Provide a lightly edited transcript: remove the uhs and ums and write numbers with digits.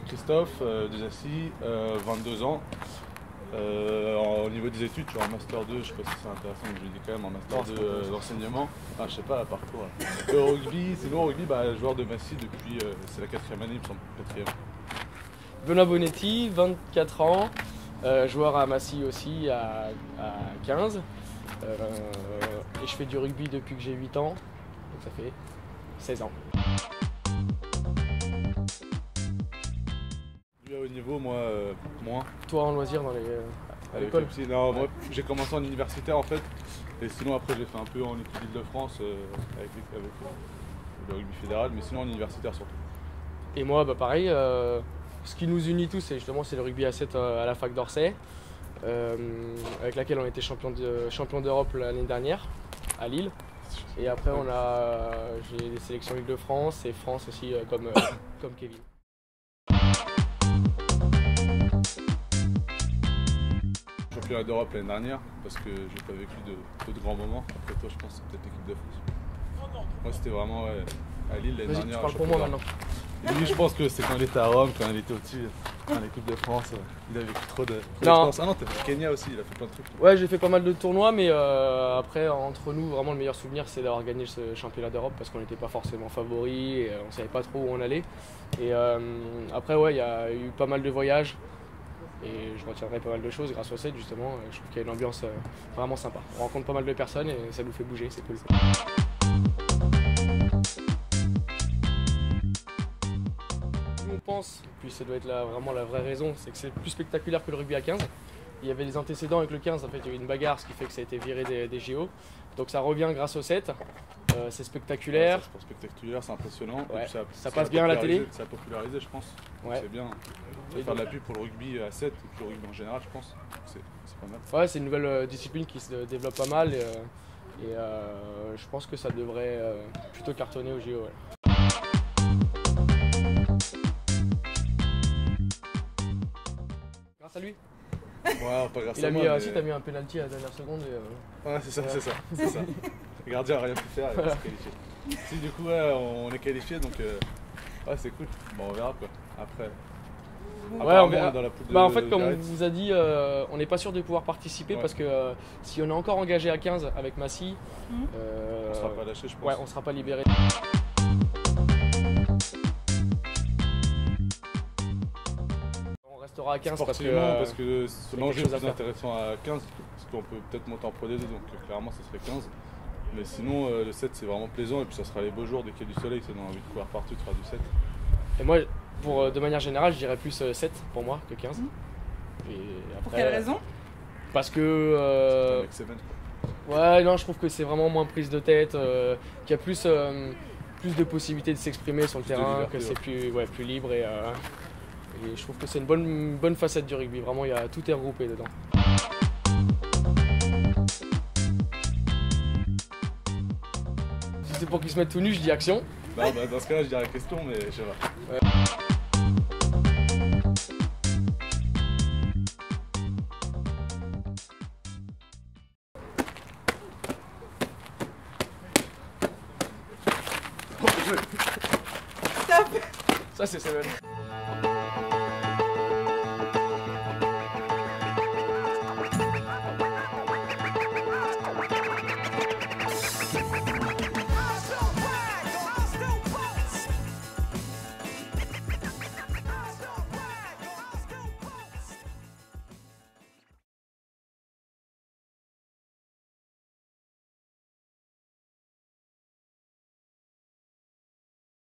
Christophe Desassis, 22 ans. Au niveau des études, je suis en Master 2, je sais pas si c'est intéressant, mais je le dis quand même, en Master 2 d'enseignement. Enfin, je sais pas, parcours. Au rugby, sinon au rugby, joueur de Massy depuis, c'est la 4e année, il me semble, 4e. Benoît Bonetti, 24 ans, joueur à Massy aussi à 15. Et je fais du rugby depuis que j'ai 8 ans, donc ça fait 16 ans. Du haut niveau, moi, moins. Toi en loisir à l'école? Non, moi j'ai commencé en universitaire en fait, et sinon après j'ai fait un peu en équipe d'Île-de-France avec le rugby fédéral, mais sinon en universitaire surtout. Et moi pareil, ce qui nous unit tous c'est le rugby à 7 à la fac d'Orsay, avec laquelle on était champion d'Europe l'année dernière à Lille. Et après j'ai des sélections Île-de-France et France aussi comme Kevin. Championnat d'Europe l'année dernière parce que j'ai pas vécu de grands moments. Après toi je pense que c'est peut-être l'équipe de France. Moi c'était vraiment à Lille l'année dernière. Tu parles pour moi maintenant. Lui je pense que c'est quand il était à Rome, quand il était au-dessus, en équipe de France, il a vécu trop de non. Ah non, t'as fait Kenya aussi, il a fait plein de trucs. Ouais, j'ai fait pas mal de tournois, mais après entre nous vraiment le meilleur souvenir c'est d'avoir gagné ce championnat d'Europe parce qu'on n'était pas forcément favoris, et on savait pas trop où on allait. Et après ouais, il y a eu pas mal de voyages. Et je retiendrai pas mal de choses grâce au set justement. Je trouve qu'il y a une ambiance vraiment sympa. On rencontre pas mal de personnes et ça nous fait bouger, c'est cool. On pense, puis ça doit être vraiment la vraie raison, c'est que c'est plus spectaculaire que le rugby à 15. Il y avait des antécédents avec le 15, en fait il y a eu une bagarre, ce qui fait que ça a été viré des JO. Donc ça revient grâce au 7, c'est spectaculaire. Ouais, c'est spectaculaire, c'est impressionnant. Ouais. Et puis ça passe bien à la télé. Ça a popularisé je pense, ouais. C'est bien. Faire de la pub pour le rugby à 7 et puis le rugby en général je pense, c'est pas mal. Ouais, c'est une nouvelle discipline qui se développe pas mal et je pense que ça devrait plutôt cartonner au JO. Ouais. Grâce à lui. Ouais, pas grâce à moi. Si t'as mis un penalty à la dernière seconde. Ouais, c'est ça. Le gardien a rien pu faire, il s'est qualifié. Si du coup ouais, on est qualifié donc ouais c'est cool. Bon on verra quoi. Après. Ouais, on verra. Dans la poule En fait, comme on vous a dit, on n'est pas sûr de pouvoir participer parce que si on est encore engagé à 15 avec Massy, on sera pas lâché, je pense. Ouais, on sera pas libéré. On restera à 15 parce que l'enjeu est plus intéressant à 15 parce qu'on peut peut-être monter en Pro D2 donc clairement ça serait 15. Mais sinon le 7 c'est vraiment plaisant et puis ça sera les beaux jours dès qu'il y a du soleil, ça donne envie de courir partout, tu feras du 7. Et moi, de manière générale, je dirais plus 7 pour moi que 15. Et après, pour quelle raison? Parce que... ouais, non, je trouve que c'est vraiment moins prise de tête, qu'il y a plus de possibilités de s'exprimer sur le terrain, que c'est plus libre et je trouve que c'est une bonne facette du rugby. Vraiment, tout est regroupé dedans. Si c'est pour qu'ils se mettent tout nus, je dis action. Non, dans ce cas-là, je dirais question, mais je sais pas. Ouais. Stop. Ça, c'est Seven.